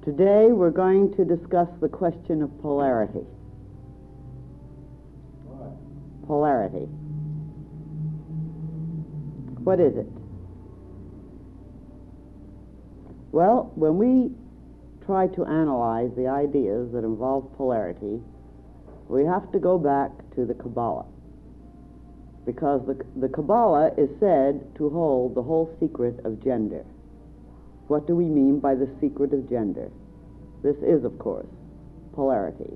Today we're going to discuss the question of polarity. Polarity. What is it? Well, when we try to analyze the ideas that involve polarity, we have to go back to the Kabbalah, because the Kabbalah is said to hold the whole secret of gender. What do we mean by the secret of gender? This is, of course, polarity.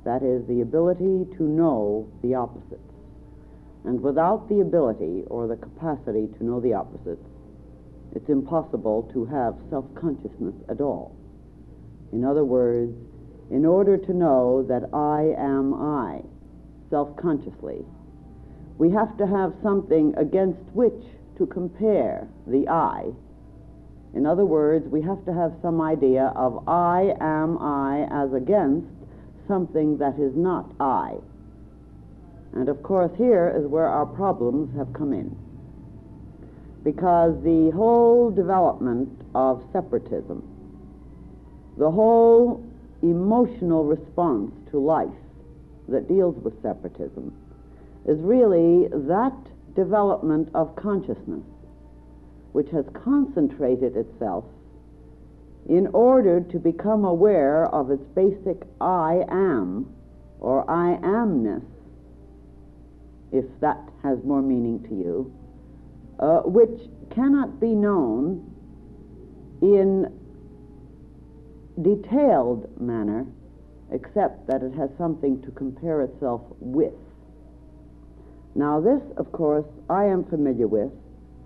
That is, the ability to know the opposites. And without the ability or the capacity to know the opposites, it's impossible to have self-consciousness at all. In other words, in order to know that I am I, self-consciously, we have to have something against which to compare the I. In other words, we have to have some idea of I am I as against something that is not I. And of course, here is where our problems have come in. Because the whole development of separatism, the whole emotional response to life that deals with separatism, is really that development of consciousness which has concentrated itself in order to become aware of its basic I am, or I amness, if that has more meaning to you, which cannot be known in detailed manner except that it has something to compare itself with. Now this, of course, I am familiar with,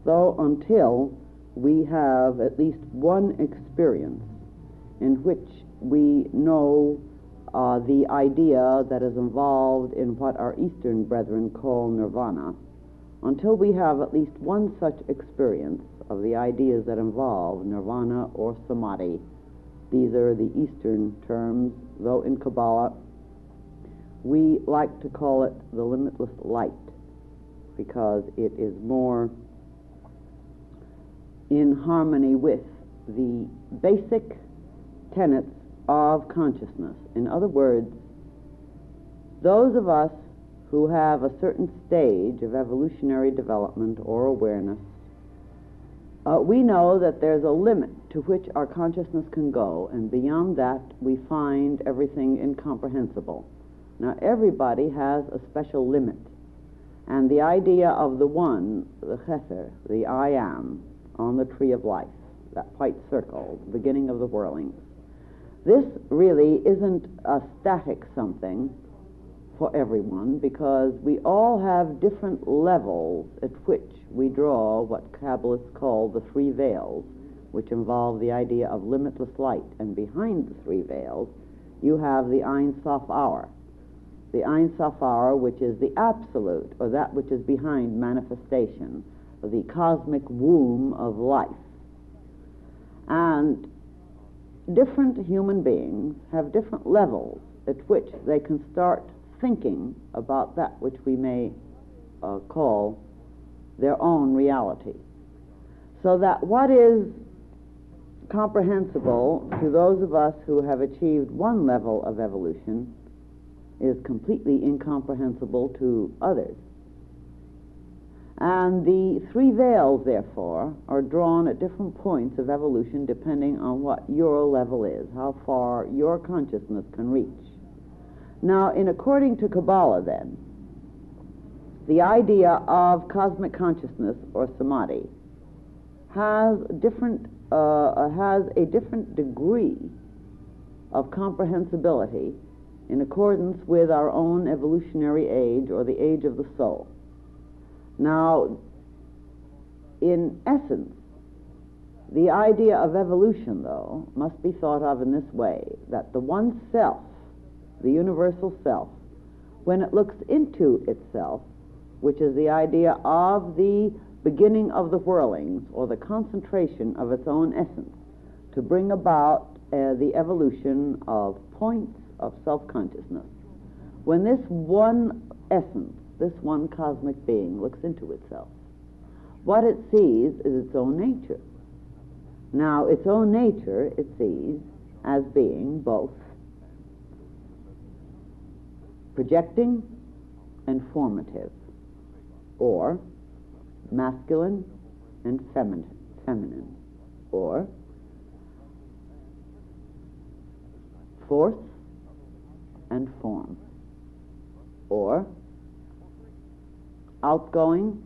though until we have at least one experience in which we know the idea that is involved in what our Eastern brethren call nirvana, until we have at least one such experience of the ideas that involve nirvana or samadhi. These are the Eastern terms, though in Kabbalah we like to call it the limitless light, because it is more in harmony with the basic tenets of consciousness. In other words, those of us who have a certain stage of evolutionary development or awareness, we know that there's a limit to which our consciousness can go, and beyond that we find everything incomprehensible. Now everybody has a special limit, and the idea of the one, the Chesed, the I am, on the tree of life, that white circle, the beginning of the whirlings, this really isn't a static something for everyone, because we all have different levels at which we draw what Kabbalists call the three veils, which involve the idea of limitless light. And behind the three veils, you have the Ein Sof hour. The Ein Sof hour, which is the absolute, or that which is behind manifestation, the cosmic womb of life. And different human beings have different levels at which they can start thinking about that which we may call their own reality. So that what is comprehensible to those of us who have achieved one level of evolution is completely incomprehensible to others. And the three veils, therefore, are drawn at different points of evolution depending on what your level is, how far your consciousness can reach. Now, according to Kabbalah, then, the idea of cosmic consciousness, or samadhi, has a different degree of comprehensibility in accordance with our own evolutionary age, or the age of the soul. Now, in essence, the idea of evolution, though, must be thought of in this way, that the one self, the universal self, when it looks into itself, which is the idea of the beginning of the whirlings, or the concentration of its own essence, to bring about the evolution of points of self-consciousness. When this one essence, this one cosmic being, looks into itself, what it sees is its own nature. Now, its own nature it sees as being both projecting and formative, or masculine and feminine, or force and form, or outgoing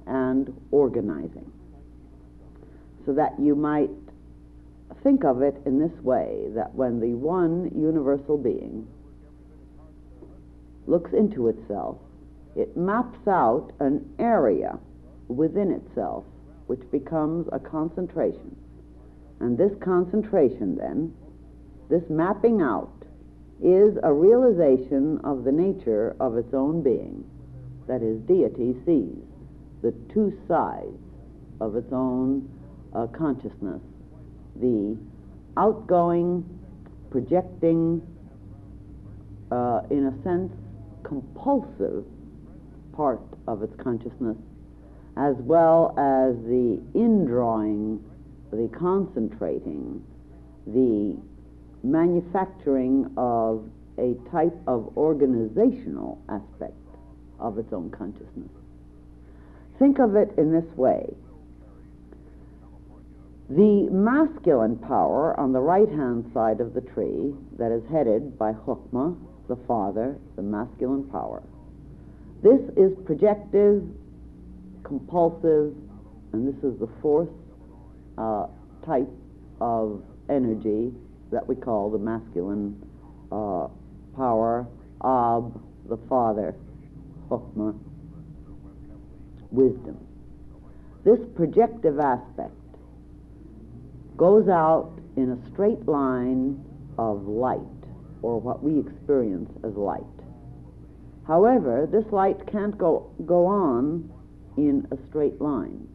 and organizing. So that you might think of it in this way, that when the one universal being looks into itself, it maps out an area within itself which becomes a concentration. And this concentration then, this mapping out, is a realization of the nature of its own being. That is, deity sees the two sides of its own consciousness, the outgoing, projecting, in a sense, compulsive part of its consciousness, as well as the indrawing, the concentrating, the manufacturing of a type of organizational aspect of its own consciousness. Think of it in this way. The masculine power on the right-hand side of the tree, that is headed by Chokmah, the father, the masculine power. This is projective, compulsive, and this is the fourth type of energy that we call the masculine power, Ab, the father, Chokmah, wisdom. This projective aspect goes out in a straight line of light, or what we experience as light. However, this light can't go on in a straight line,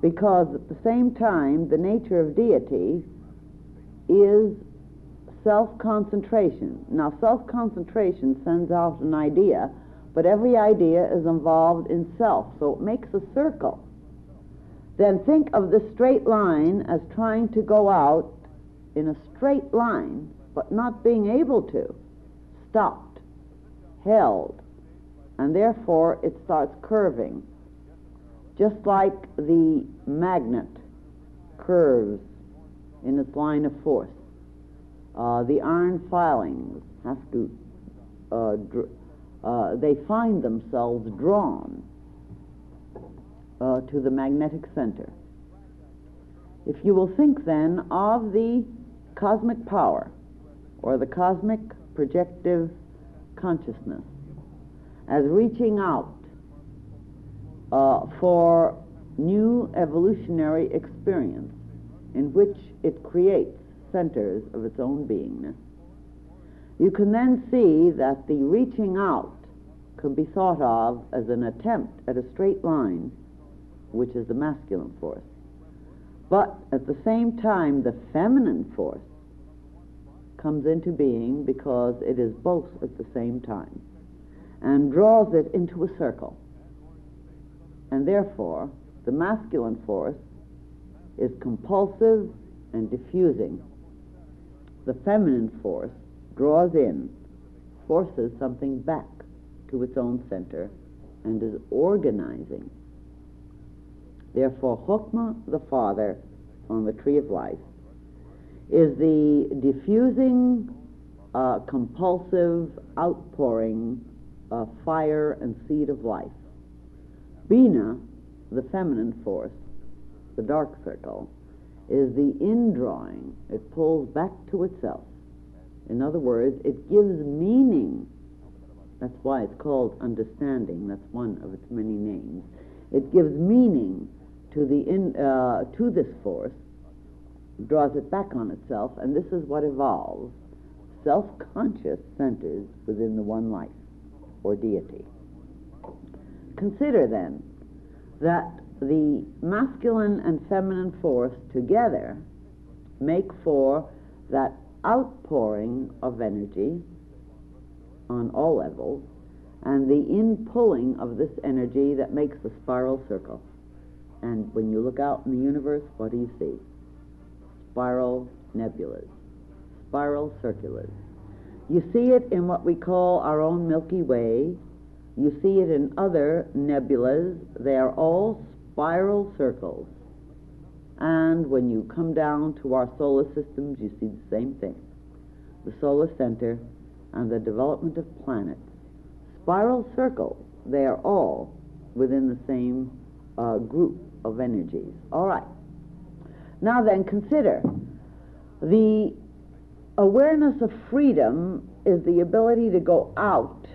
because at the same time the nature of deity is self-concentration. Now, self-concentration sends out an idea, but every idea is involved in self, so it makes a circle. Then think of this straight line as trying to go out in a straight line, but not being able to, stopped, held, and therefore it starts curving, just like the magnet curves in its line of force. The iron filings have to, they find themselves drawn to the magnetic center. If you will think then of the cosmic power, or the cosmic projective consciousness, as reaching out for new evolutionary experience in which it creates centers of its own beingness, you can then see that the reaching out could be thought of as an attempt at a straight line, which is the masculine force. But at the same time, the feminine force comes into being, because it is both at the same time, and draws it into a circle. And therefore, the masculine force is compulsive and diffusing. The feminine force draws in, forces something back to its own center, and is organizing. Therefore, Chokmah, the father, on the Tree of Life, is the diffusing, compulsive outpouring fire and seed of life. Bina, the feminine force, the dark circle, is the indrawing. It pulls back to itself. In other words, it gives meaning. That's why it's called understanding. That's one of its many names. It gives meaning to this force, draws it back on itself, and this is what evolves self-conscious centers within the one life, or deity. Consider then that the masculine and feminine force together make for that outpouring of energy on all levels, and the in-pulling of this energy that makes the spiral circle. And when you look out in the universe, what do you see? Spiral nebulas. spiral circulars. You see it in what we call our own Milky Way. You see it in other nebulas. They are all spiral circles. And when you come down to our solar systems, you see the same thing. The solar center and the development of planets. Spiral circles, they are all within the same group of energies. All right. Now then, consider the awareness of freedom is the ability to go out.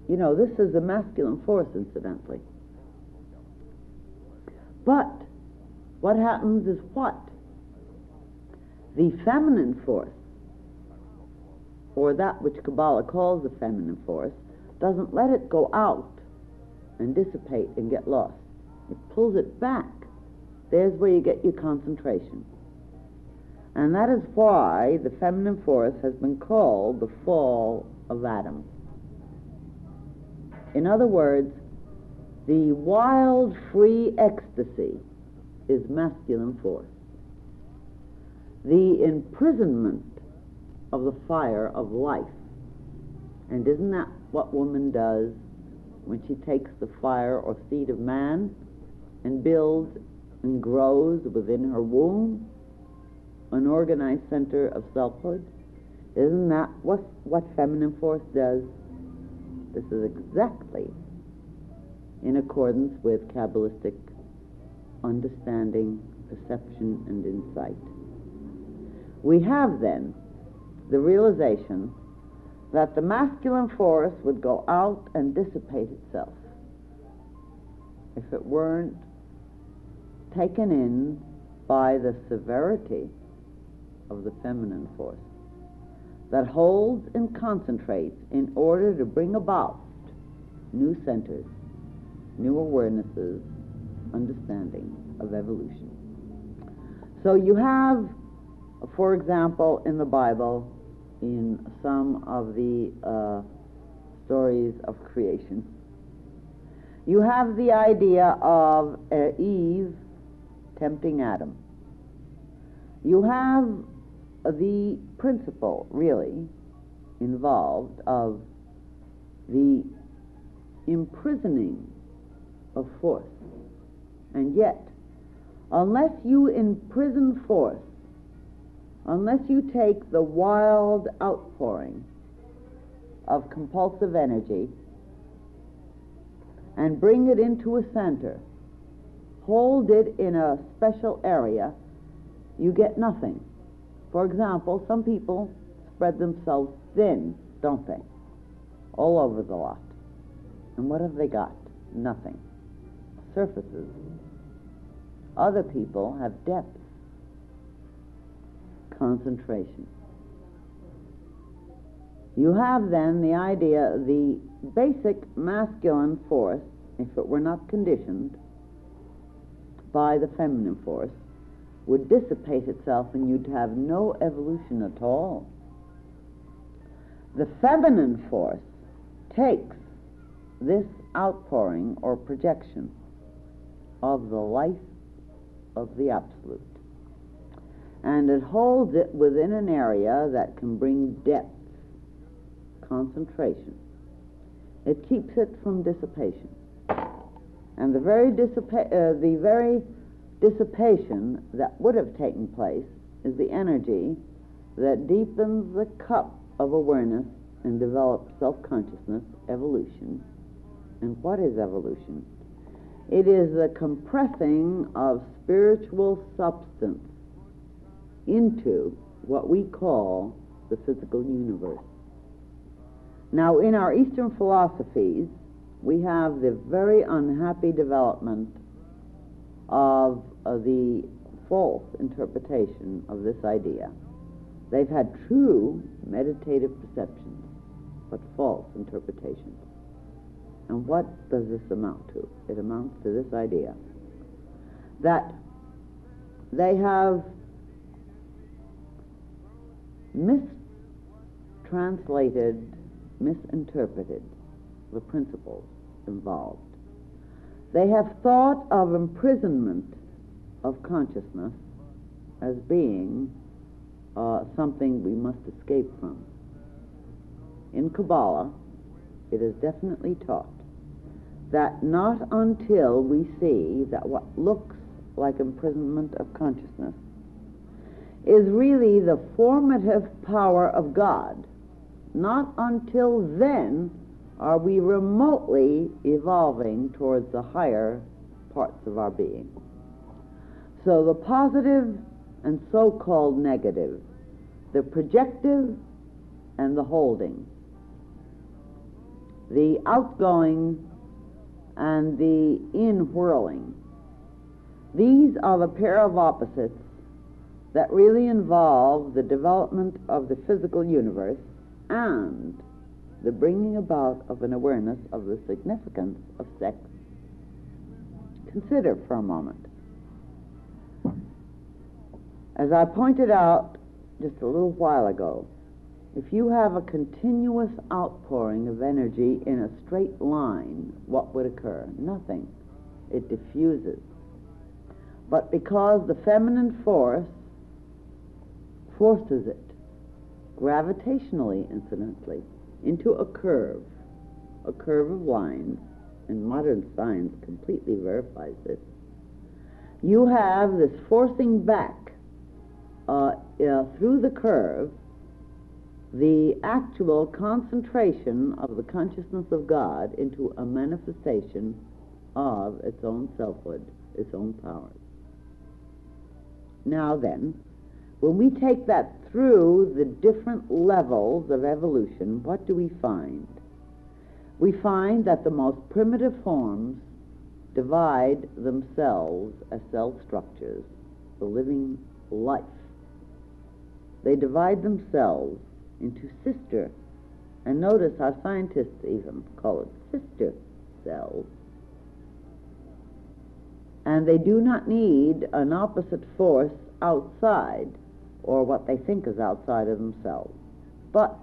You know, this is a masculine force, incidentally. But what happens is what? The feminine force, or that which Kabbalah calls the feminine force, doesn't let it go out and dissipate and get lost. It pulls it back. There's where you get your concentration. And that is why the feminine force has been called the fall of Adam. In other words, the wild, free ecstasy is masculine force. The imprisonment of the fire of life. And isn't that what woman does when she takes the fire or seed of man and builds and grows within her womb an organized center of selfhood? Isn't that what feminine force does? This is exactly in accordance with Kabbalistic understanding, perception, and insight. We have then the realization that the masculine force would go out and dissipate itself if it weren't taken in by the severity of the feminine force that holds and concentrates in order to bring about new centers, new awarenesses, understanding of evolution. So you have, for example, in the Bible, in some of the stories of creation, you have the idea of Eve tempting Adam. You have the principle, really, involved of the imprisoning of force. And yet, unless you imprison force, unless you take the wild outpouring of compulsive energy and bring it into a center, hold it in a special area, you get nothing. For example, some people spread themselves thin, don't they? All over the lot. And what have they got? Nothing. Surfaces. Other people have depth. Concentration. You have then the idea, the basic masculine force, if it were not conditioned by the feminine force, would dissipate itself and you'd have no evolution at all. The feminine force takes this outpouring or projection of the life of the Absolute, and it holds it within an area that can bring depth, concentration. It keeps it from dissipation. And the very dissipation that would have taken place is the energy that deepens the cup of awareness and develops self-consciousness, evolution. And what is evolution? It is the compressing of spiritual substance into what we call the physical universe. Now, in our Eastern philosophies, we have the very unhappy development of the false interpretation of this idea. They've had true meditative perceptions, but false interpretations. And what does this amount to? It amounts to this idea that they have mistranslated, misinterpreted the principles involved. They have thought of imprisonment of consciousness as being something we must escape from. In Kabbalah, it is definitely taught that not until we see that what looks like imprisonment of consciousness is really the formative power of God, not until then are we remotely evolving towards the higher parts of our being. So the positive and so-called negative, the projective and the holding, the outgoing and the in-whirling, these are the pair of opposites that really involve the development of the physical universe and the bringing about of an awareness of the significance of sex. Consider for a moment. As I pointed out just a little while ago, if you have a continuous outpouring of energy in a straight line, what would occur? Nothing. It diffuses. But because the feminine force forces it, gravitationally, incidentally, into a curve of lines, and modern science completely verifies this, you have this forcing back through the curve the actual concentration of the consciousness of God into a manifestation of its own selfhood, its own powers. Now then, when we take that through the different levels of evolution, what do we find? We find that the most primitive forms divide themselves as cell structures, the living life. They divide themselves into sister, and notice how scientists even call it sister cells. And they do not need an opposite force outside, or what they think is outside of themselves. But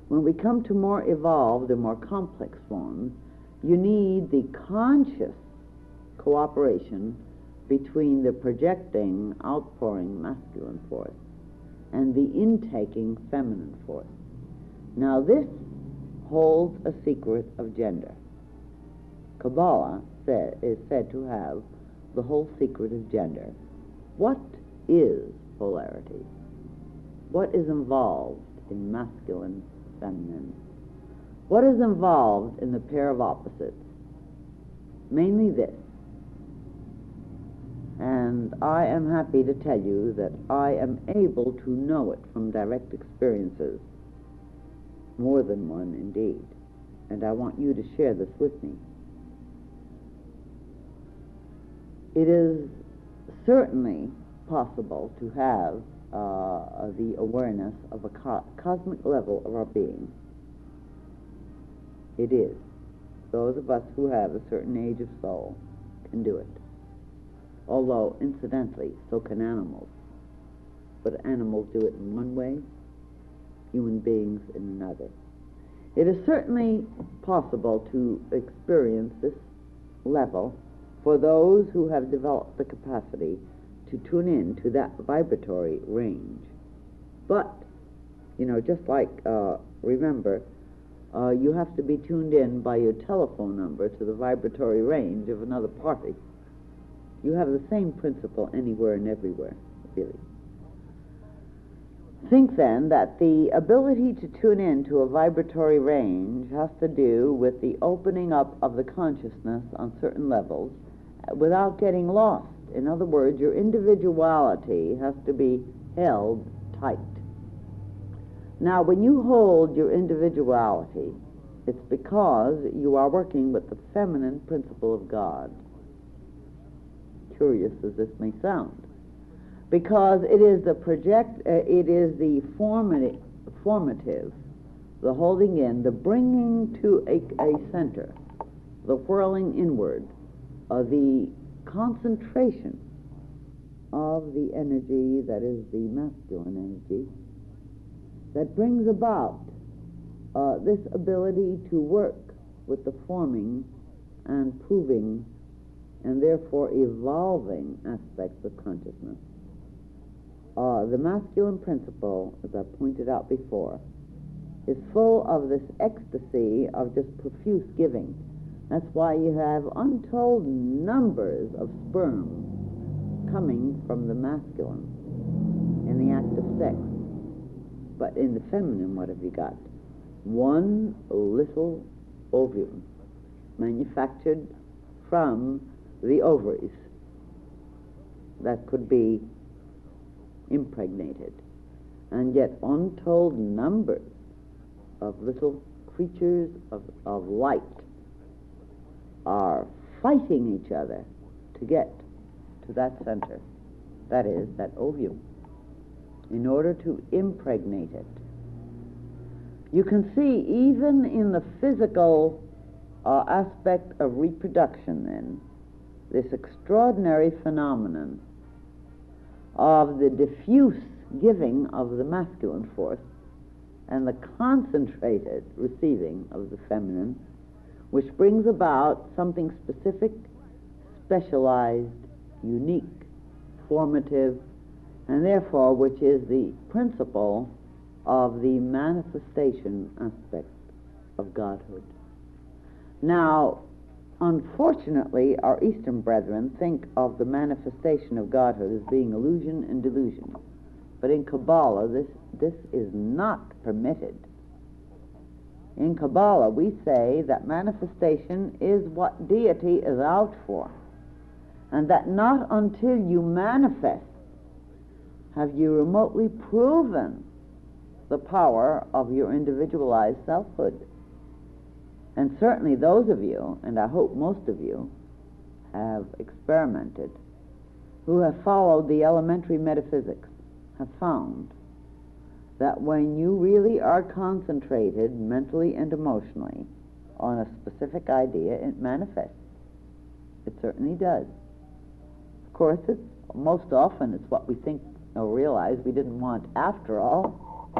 when we come to more evolved and more complex forms, you need the conscious cooperation between the projecting, outpouring masculine force and the intaking feminine force. Now this holds a secret of gender. Kabbalah is said to have the whole secret of gender. What is polarity? What is involved in masculine, feminine? What is involved in the pair of opposites? Mainly this. And I am happy to tell you that I am able to know it from direct experiences, more than one indeed, and I want you to share this with me. It is certainly possible to have the awareness of a cosmic level of our being. It is. Those of us who have a certain age of soul can do it. Although, incidentally, so can animals. But animals do it in one way, human beings in another. It is certainly possible to experience this level for those who have developed the capacity to tune in to that vibratory range. But, you know, just like, remember, you have to be tuned in by your telephone number to the vibratory range of another party. You have the same principle anywhere and everywhere, really. Think then that the ability to tune in to a vibratory range has to do with the opening up of the consciousness on certain levels without getting lost. In other words, your individuality has to be held tight. Now, when you hold your individuality, it's because you are working with the feminine principle of God. Curious as this may sound, because it is the formative, the holding in, the bringing to a center, the whirling inward, the concentration of the energy that is the masculine energy that brings about this ability to work with the forming and proving and therefore evolving aspects of consciousness. the masculine principle, as I pointed out before, is full of this ecstasy of just profuse giving. That's why you have untold numbers of sperm coming from the masculine in the act of sex. But in the feminine, what have you got? One little ovum manufactured from the ovaries that could be impregnated. And yet untold numbers of little creatures of light are fighting each other to get to that center, that is, that ovum, in order to impregnate it. You can see even in the physical aspect of reproduction, then, this extraordinary phenomenon of the diffuse giving of the masculine force and the concentrated receiving of the feminine, which brings about something specific, specialized, unique, formative, and therefore which is the principle of the manifestation aspect of Godhood. Now, unfortunately, our Eastern brethren think of the manifestation of Godhood as being illusion and delusion. But in Kabbalah, this is not permitted. In Kabbalah, we say that manifestation is what deity is out for, and that not until you manifest have you remotely proven the power of your individualized selfhood. And certainly those of you, and I hope most of you, have experimented, who have followed the elementary metaphysics, have found that when you really are concentrated mentally and emotionally on a specific idea, it manifests. It certainly does. Of course, most often it's what we think or realize we didn't want after all,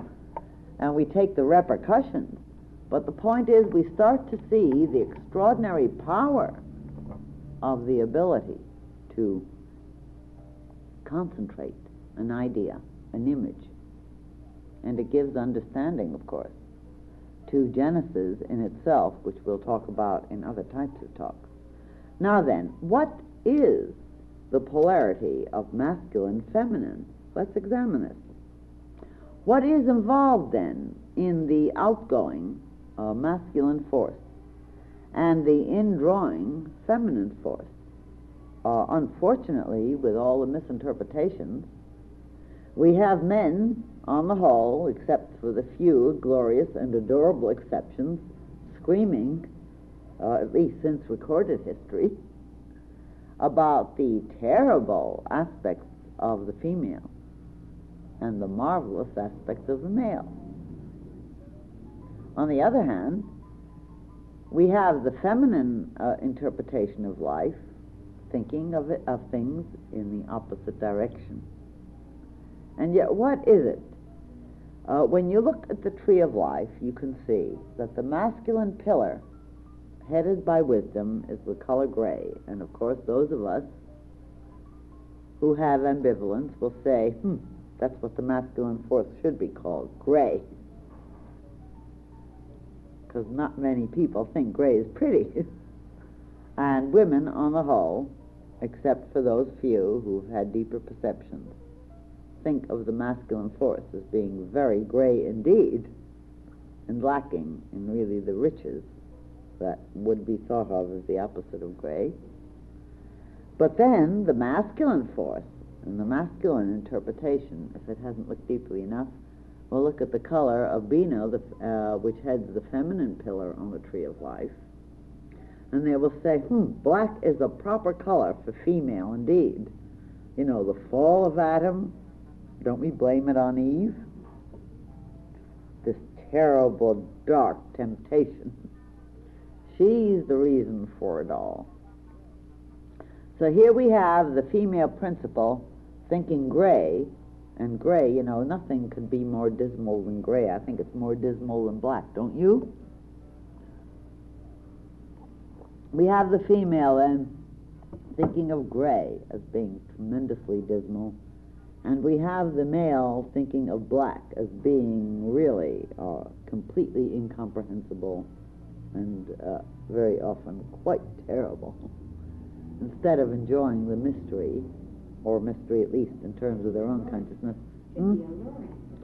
and we take the repercussions. But the point is, we start to see the extraordinary power of the ability to concentrate an idea, an image. And it gives understanding, of course, to Genesis in itself, which we'll talk about in other types of talks. Now then, what is the polarity of masculine, feminine? Let's examine this. What is involved then in the outgoing masculine force and the indrawing feminine force? Unfortunately, with all the misinterpretations, we have men, on the whole, except for the few glorious and adorable exceptions, screaming, at least since recorded history, about the terrible aspects of the female and the marvelous aspects of the male. On the other hand, we have the feminine interpretation of life, thinking of things in the opposite direction. And yet, what is it? When you look at the tree of life, you can see that the masculine pillar, headed by wisdom, is the color gray. And of course, those of us who have ambivalence will say, that's what the masculine force should be called, gray. Because not many people think gray is pretty. And women, on the whole, except for those few who've had deeper perceptions, think of the masculine force as being very gray indeed, and lacking in really the riches that would be thought of as the opposite of gray. But then the masculine force and the masculine interpretation, if it hasn't looked deeply enough, will look at the color of Bina, which heads the feminine pillar on the tree of life, and they will say, black is a proper color for female indeed. You know, the fall of Adam, don't we blame it on Eve? This terrible, dark temptation. She's the reason for it all. So here we have the female principle thinking gray, and gray, you know, nothing could be more dismal than gray. I think it's more dismal than black, don't you? We have the female then thinking of gray as being tremendously dismal And we have the male thinking of black as being really completely incomprehensible and very often quite terrible, instead of enjoying the mystery, or mystery at least in terms of their own consciousness.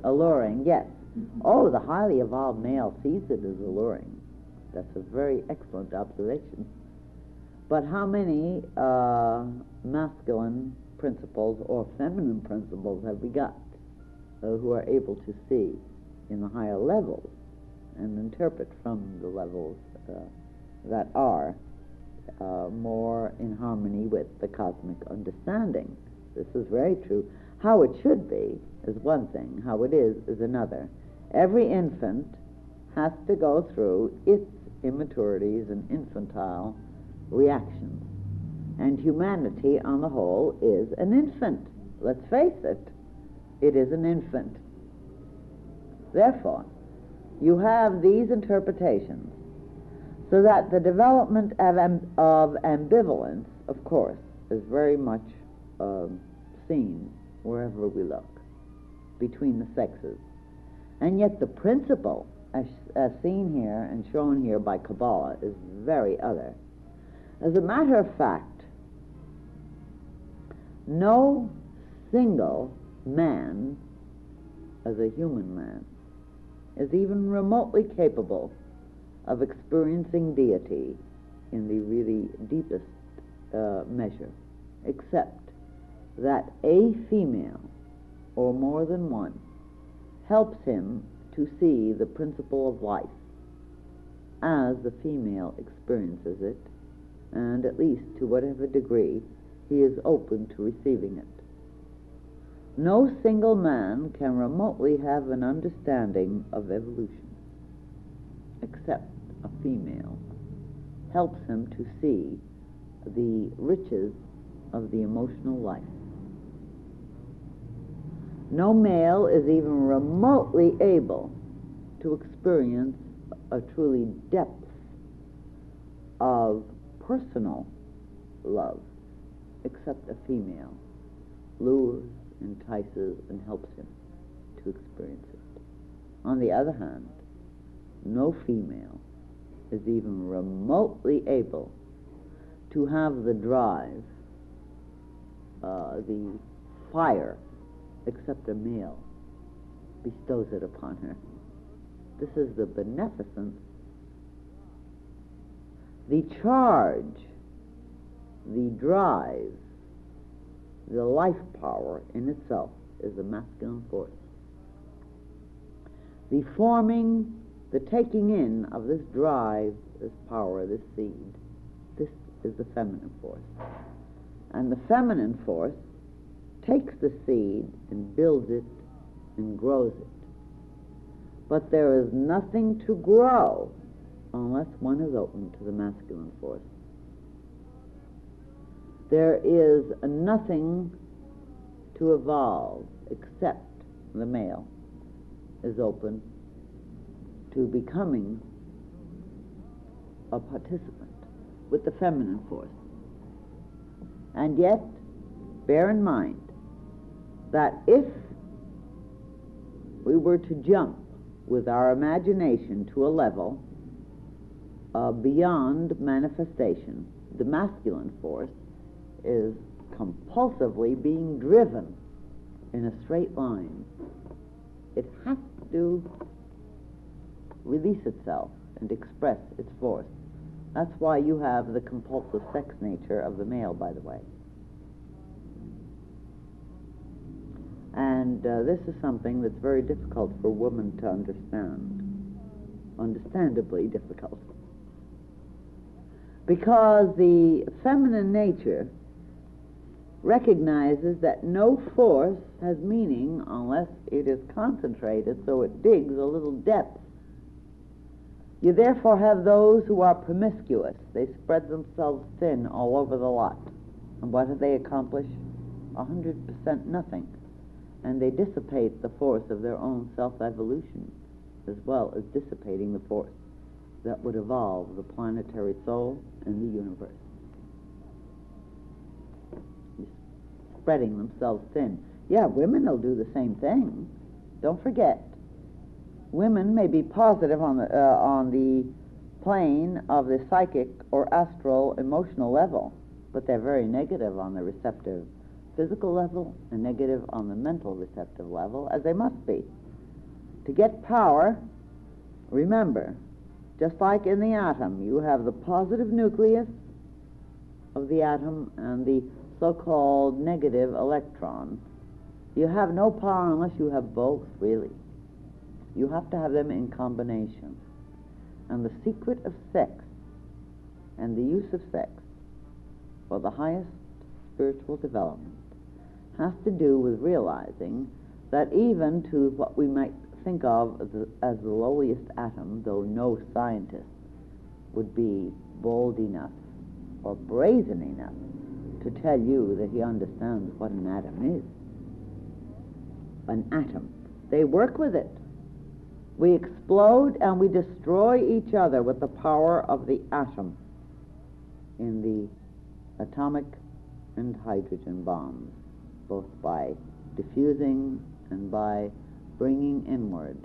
Alluring, yes. Oh, the highly evolved male sees it as alluring. That's a very excellent observation. But how many masculine principles or feminine principles have we got who are able to see in the higher levels and interpret from the levels that are more in harmony with the cosmic understanding? This is very true. How it should be is one thing. How it is another. Every infant has to go through its immaturities and infantile reactions. And humanity, on the whole, is an infant. Let's face it. It is an infant. Therefore, you have these interpretations, so that the development of ambivalence, of course, is very much seen wherever we look, between the sexes. And yet the principle, as seen here and shown here by Kabbalah, is very other. As a matter of fact, no single man, as a human man, is even remotely capable of experiencing deity in the really deepest measure, except that a female, or more than one, helps him to see the principle of life as the female experiences it, and at least to whatever degree he is open to receiving it. No single man can remotely have an understanding of evolution, except a female helps him to see the riches of the emotional life. No male is even remotely able to experience a truly depth of personal love, except a female lures, entices, and helps him to experience it. On the other hand, no female is even remotely able to have the drive, the fire, except a male bestows it upon her. This is the beneficence, the charge, the drive, the life power in itself is a masculine force. The forming, the taking in of this drive, this power, this seed, this is the feminine force. And the feminine force takes the seed and builds it and grows it. But there is nothing to grow unless one is open to the masculine force. There is nothing to evolve except the male is open to becoming a participant with the feminine force. And yet, bear in mind that if we were to jump with our imagination to a level beyond manifestation, the masculine force is compulsively being driven in a straight line. It has to release itself and express its force. That's why you have the compulsive sex nature of the male, by the way. And this is something that's very difficult for women to understand. Understandably difficult. Because the feminine nature recognizes that no force has meaning unless it is concentrated, so it digs a little depth. You therefore have those who are promiscuous. They spread themselves thin all over the lot. And what do they accomplish? 100% nothing. And they dissipate the force of their own self-evolution, as well as dissipating the force that would evolve the planetary soul and the universe. Spreading themselves thin. Yeah, women will do the same thing. Don't forget, women may be positive on the plane of the psychic or astral emotional level, but they're very negative on the receptive physical level and negative on the mental receptive level, as they must be. To get power, remember, just like in the atom, you have the positive nucleus of the atom and the so-called negative electron. You have no power unless you have both, really. You have to have them in combination. And the secret of sex and the use of sex for the highest spiritual development has to do with realizing that even to what we might think of as the lowliest atom, though no scientist would be bold enough or brazen enough to tell you that he understands what an atom is. An atom. They work with it. We explode and we destroy each other with the power of the atom in the atomic and hydrogen bombs, both by diffusing and by bringing inward.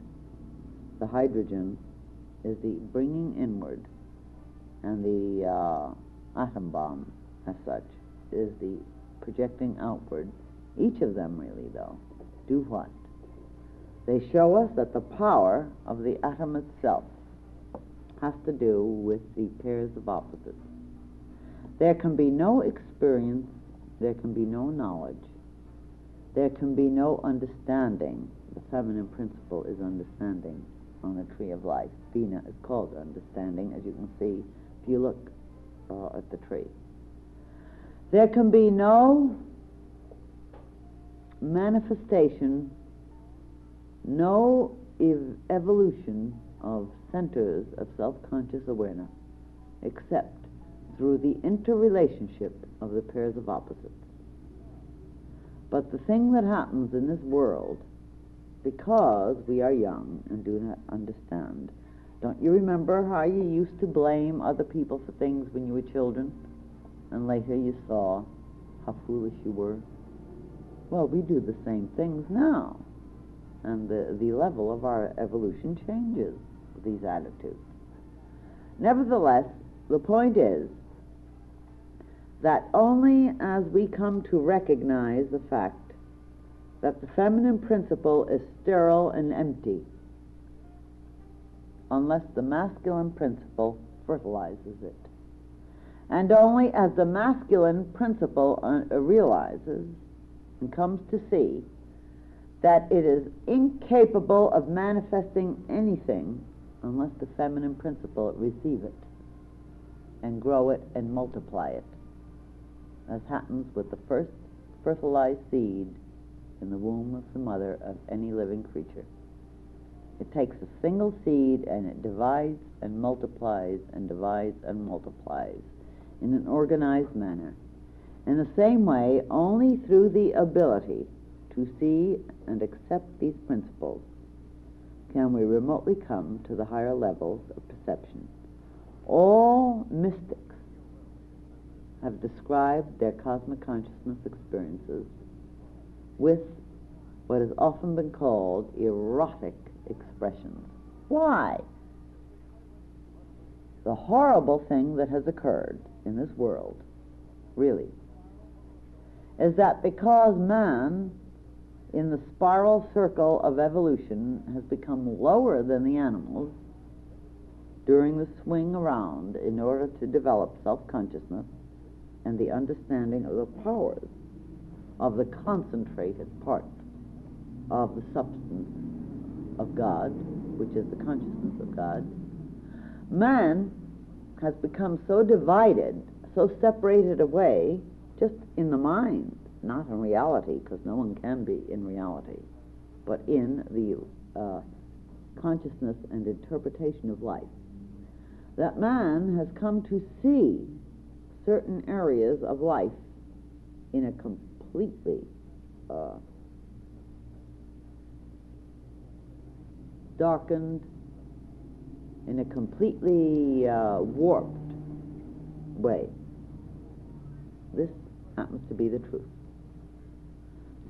The hydrogen is the bringing inward, and the atom bomb, as such, is the projecting outward. Each of them, really, though, do what? They show us that the power of the atom itself has to do with the pairs of opposites. There can be no experience, there can be no knowledge, there can be no understanding. The feminine principle is understanding on the Tree of Life. Bina is called understanding, as you can see if you look at the tree. There can be no manifestation, no evolution of centers of self-conscious awareness except through the interrelationship of the pairs of opposites. But the thing that happens in this world, because we are young and do not understand, don't you remember how you used to blame other people for things when you were children, and later you saw how foolish you were? Well, we do the same things now, and the level of our evolution changes with these attitudes. Nevertheless, the point is that only as we come to recognize the fact that the feminine principle is sterile and empty, unless the masculine principle fertilizes it, and only as the masculine principle realizes and comes to see that it is incapable of manifesting anything unless the feminine principle receive it and grow it and multiply it, as happens with the first fertilized seed in the womb of the mother of any living creature. It takes a single seed and it divides and multiplies and divides and multiplies in an organized manner. In the same way, only through the ability to see and accept these principles can we remotely come to the higher levels of perception. All mystics have described their cosmic consciousness experiences with what has often been called erotic expressions. Why? The horrible thing that has occurred in this world, really, is that because man, in the spiral circle of evolution, has become lower than the animals during the swing around in order to develop self-consciousness and the understanding of the powers of the concentrated part of the substance of God, which is the consciousness of God, man has become so divided, so separated away, just in the mind, not in reality, because no one can be in reality, but in the consciousness and interpretation of life, that man has come to see certain areas of life in a completely darkened, in a completely warped way. This happens to be the truth.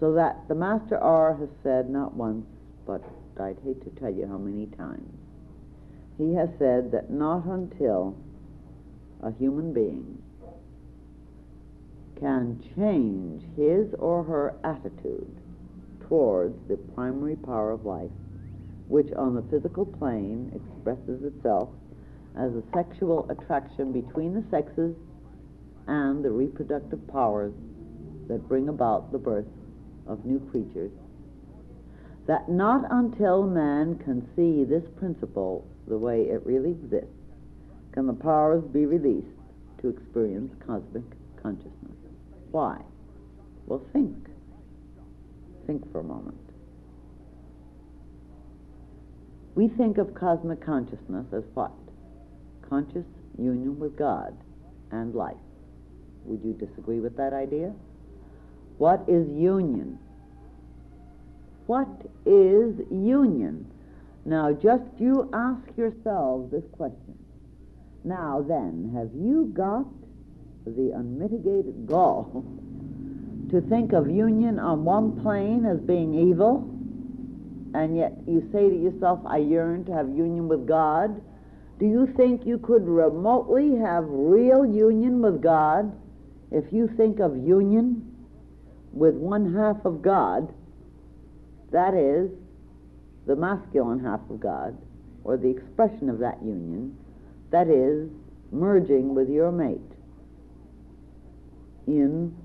So that the Master R has said not once, but I'd hate to tell you how many times, he has said that not until a human being can change his or her attitude towards the primary power of life, which on the physical plane expresses itself as a sexual attraction between the sexes and the reproductive powers that bring about the birth of new creatures, that not until man can see this principle the way it really exists can the powers be released to experience cosmic consciousness. Why? Well, think. Think for a moment. We think of cosmic consciousness as what? Conscious union with God and life. Would you disagree with that idea? What is union? What is union? Now, just you ask yourselves this question. Now then, have you got the unmitigated gall to think of union on one plane as being evil, and yet you say to yourself, I yearn to have union with God? Do you think you could remotely have real union with God if you think of union with one half of God, that is, the masculine half of God, or the expression of that union, that is, merging with your mate in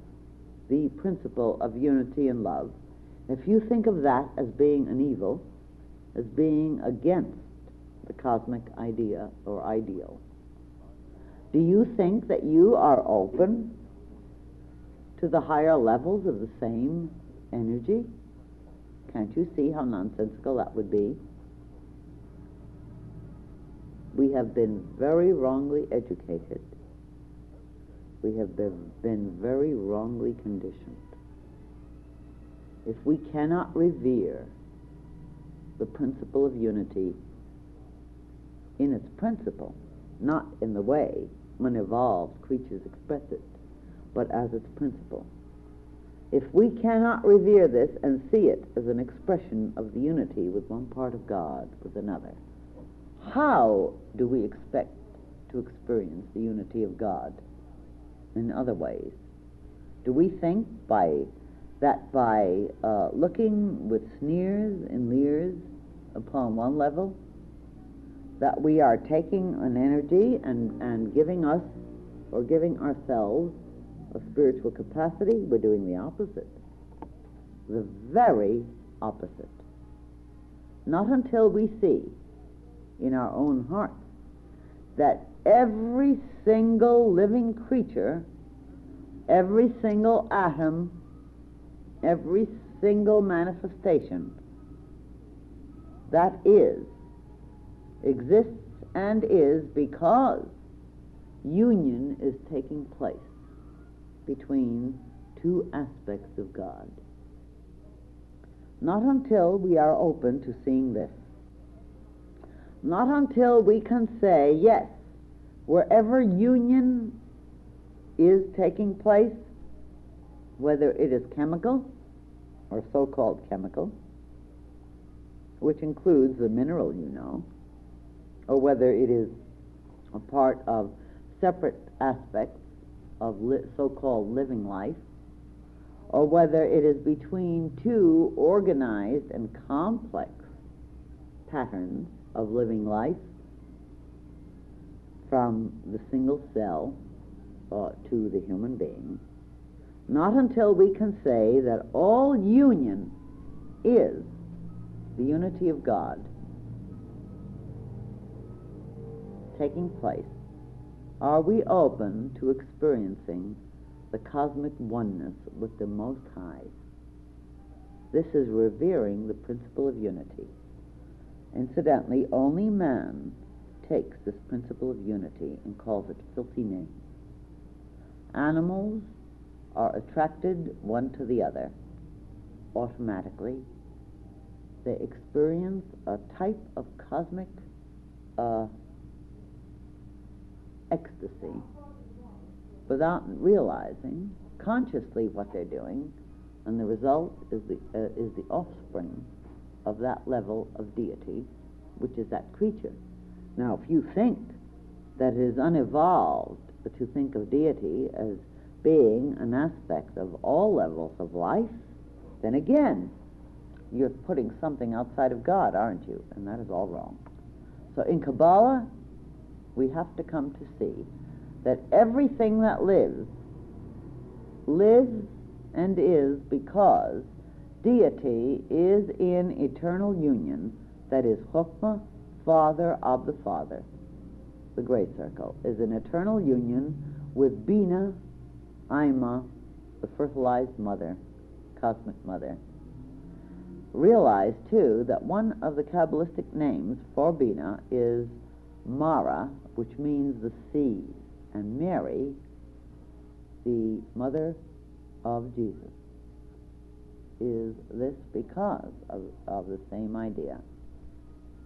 the principle of unity and love? If you think of that as being an evil, as being against the cosmic idea or ideal, do you think that you are open to the higher levels of the same energy? Can't you see how nonsensical that would be? We have been very wrongly educated. We have been very wrongly conditioned. If we cannot revere the principle of unity in its principle, not in the way unevolved creatures express it, but as its principle, if we cannot revere this and see it as an expression of the unity with one part of God with another, how do we expect to experience the unity of God in other ways? Do we think by looking with sneers and leers upon one level that we are taking an energy and giving us or giving ourselves a spiritual capacity? We're doing the opposite. The very opposite. Not until we see in our own hearts that every single living creature, every single atom, every single manifestation that exists and is because union is taking place between two aspects of God. Not until we are open to seeing this, not until we can say, yes, wherever union is taking place, whether it is chemical or so-called chemical, which includes the mineral, or whether it is a part of separate aspects of so-called living life, or whether it is between two organized and complex patterns of living life, from the single cell to the human being, not until we can say that all union is the unity of God taking place, are we open to experiencing the cosmic oneness with the Most High. This is revering the principle of unity. Incidentally, only man takes this principle of unity and calls it filthy names. Animals are attracted one to the other automatically. They experience a type of cosmic ecstasy without realizing consciously what they're doing, and the result is the offspring of that level of deity, which is that creature. Now, if you think that it is unevolved to think of deity as being an aspect of all levels of life, then again, you're putting something outside of God, aren't you? And that is all wrong. So in Kabbalah, we have to come to see that everything that lives and is because deity is in eternal union, that is, Chokmah, Father of the Father. The Great Circle is an eternal union with Bina, Ima, the fertilized mother, cosmic mother. Realize, too, that one of the Kabbalistic names for Bina is Mara, which means the seed, and Mary, the mother of Jesus. Is this because of the same idea?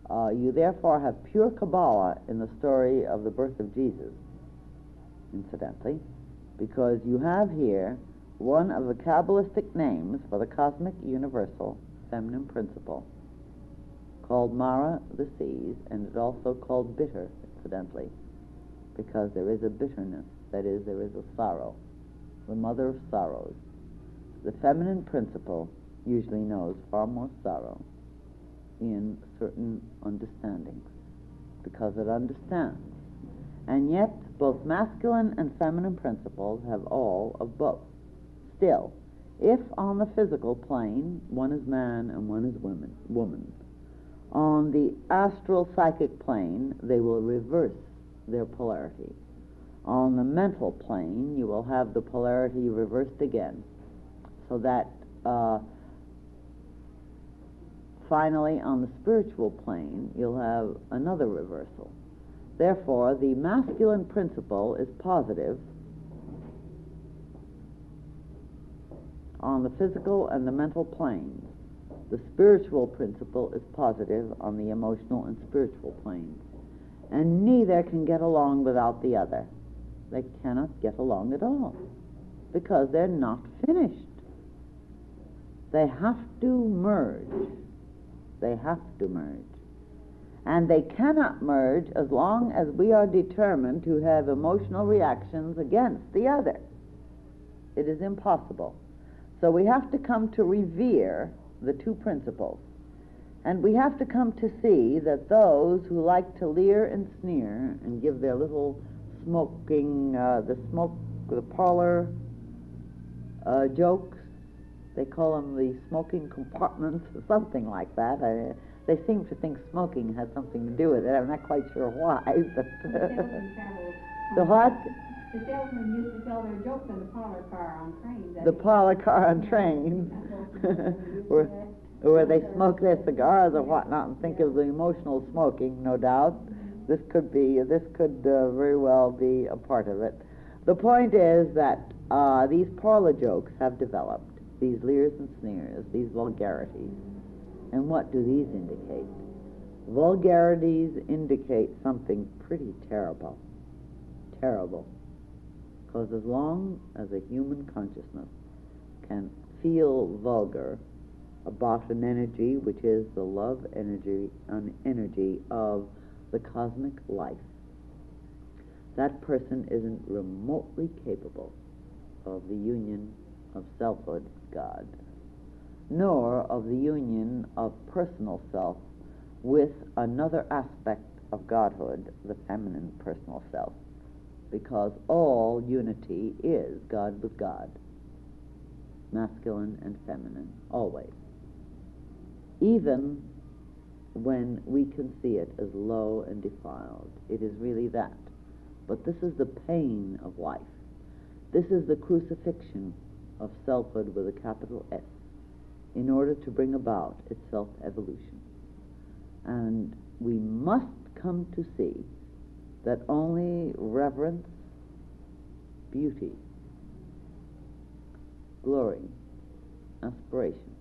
You therefore have pure Kabbalah in the story of the birth of Jesus, incidentally, because you have here one of the Kabbalistic names for the cosmic universal feminine principle, called Mara, the seas, and it's also called bitter, incidentally, because there is a bitterness, that is, there is a sorrow, the mother of sorrows. The feminine principle usually knows far more sorrow in certain understandings, because it understands. And yet, both masculine and feminine principles have all of both. Still, if on the physical plane one is man and one is woman, on the astral psychic plane they will reverse their polarity. On the mental plane you will have the polarity reversed again, so that finally on the spiritual plane you'll have another reversal. Therefore, the masculine principle is positive on the physical and the mental planes. The spiritual principle is positive on the emotional and spiritual planes. And neither can get along without the other. They cannot get along at all, because they're not finished. They have to merge. They have to merge. And they cannot merge as long as we are determined to have emotional reactions against the other. It is impossible. So we have to come to revere the two principles. And we have to come to see that those who like to leer and sneer and give their little smoking, the parlor jokes, they call them the smoking compartments or something like that. They seem to think smoking has something to do with it. I'm not quite sure why. But the what? The salesmen used to sell their jokes in the parlor car on trains. The parlor car on trains, where they smoke their cigars or whatnot and think of the emotional smoking, no doubt. This could very well be a part of it. The point is that these parlor jokes have developed, these leers and sneers, these vulgarities. And what do these indicate? Vulgarities indicate something pretty terrible. Terrible. Because as long as a human consciousness can feel vulgar about an energy which is the love energy, an energy of the cosmic life, that person isn't remotely capable of the union of selfhood with God, nor of the union of personal self with another aspect of Godhood, the feminine personal self, because all unity is God with God, masculine and feminine, always. Even when we can see it as low and defiled, it is really that. But this is the pain of life. This is the crucifixion of selfhood with a capital S, in order to bring about its self-evolution. And we must come to see that only reverence, beauty, glory, aspiration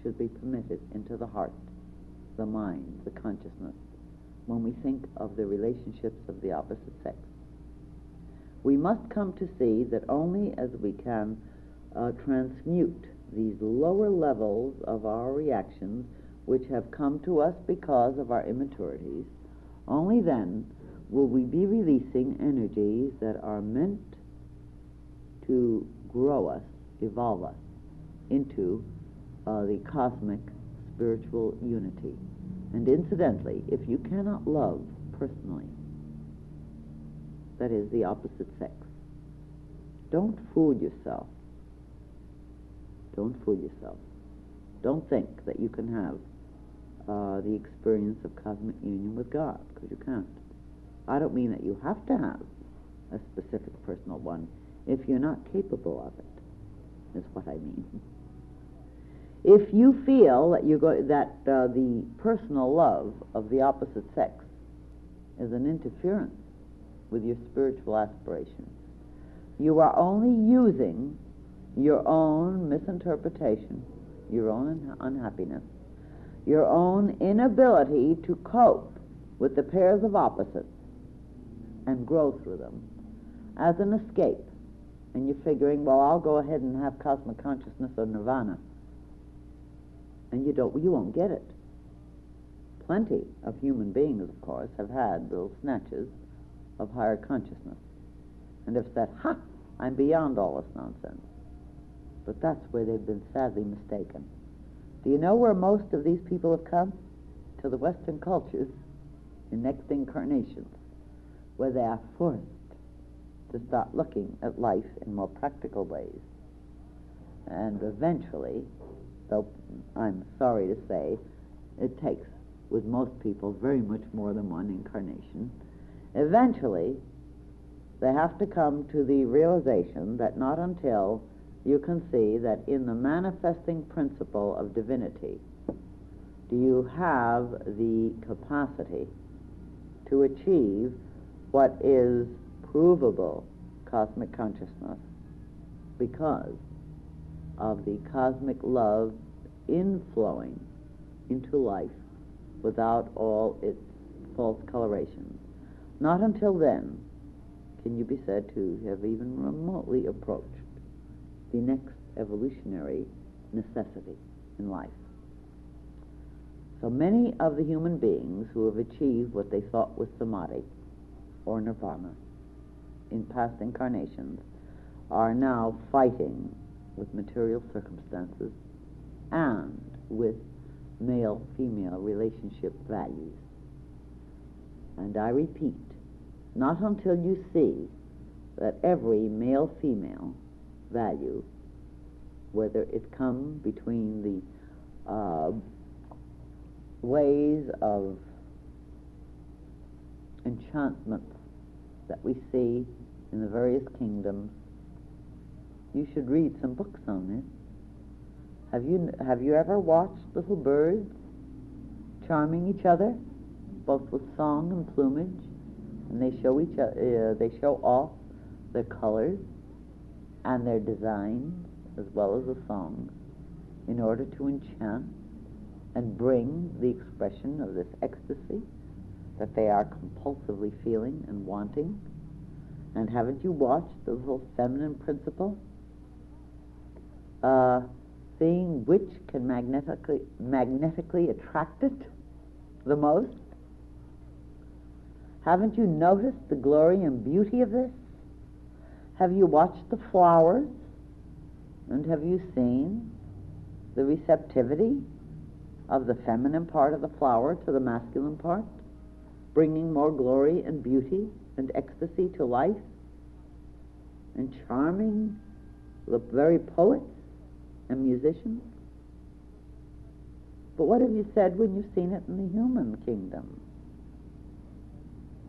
should be permitted into the heart, the mind, the consciousness, when we think of the relationships of the opposite sex. We must come to see that only as we can transmute these lower levels of our reactions, which have come to us because of our immaturities, only then will we be releasing energies that are meant to grow us, evolve us into the cosmic spiritual unity. And incidentally, if you cannot love personally, that is, the opposite sex, don't fool yourself. Don't fool yourself. Don't think that you can have the experience of cosmic union with God, because you can't. I don't mean that you have to have a specific personal one if you're not capable of it, is what I mean. If you feel that the personal love of the opposite sex is an interference with your spiritual aspirations, you are only using your own misinterpretation, your own unhappiness, your own inability to cope with the pairs of opposites and grow through them as an escape. And you're figuring, well, I'll go ahead and have cosmic consciousness or nirvana. And you won't get it. Plenty of human beings, of course, have had little snatches of higher consciousness and have said, ha, I'm beyond all this nonsense. But that's where they've been sadly mistaken. Do you know where most of these people have come? To the Western cultures in next incarnations, where they are forced to start looking at life in more practical ways. And eventually, though I'm sorry to say, it takes, with most people, very much more than one incarnation, eventually they have to come to the realization that not until you can see that in the manifesting principle of divinity do you have the capacity to achieve what is provable cosmic consciousness, because of the cosmic love inflowing into life without all its false colorations. Not until then can you be said to have even remotely approached the next evolutionary necessity in life. So many of the human beings who have achieved what they thought was samadhi or nirvana in past incarnations are now fighting with material circumstances and with male-female relationship values. And I repeat, not until you see that every male-female value, whether it come between the ways of enchantments that we see in the various kingdoms. You should read some books on this. Have you ever watched little birds charming each other, both with song and plumage, and they show off their colors and their designs as well as the songs in order to enchant and bring the expression of this ecstasy that they are compulsively feeling and wanting? And haven't you watched the little feminine principle? Seeing which can magnetically attract it the most? Haven't you noticed the glory and beauty of this? Have you watched the flowers? And have you seen the receptivity of the feminine part of the flower to the masculine part, bringing more glory and beauty and ecstasy to life, and charming the very poets and musicians? But what have you said when you've seen it in the human kingdom?